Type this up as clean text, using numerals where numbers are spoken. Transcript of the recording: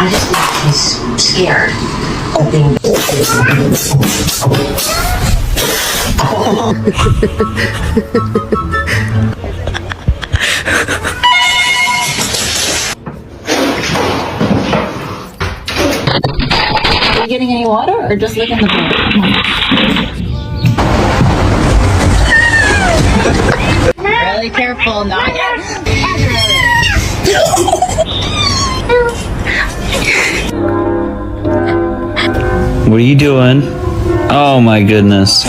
I just think he's scared. Hoping. Are you getting any water or just licking the bowl? Really careful, not yet. What are you doing? Oh my goodness.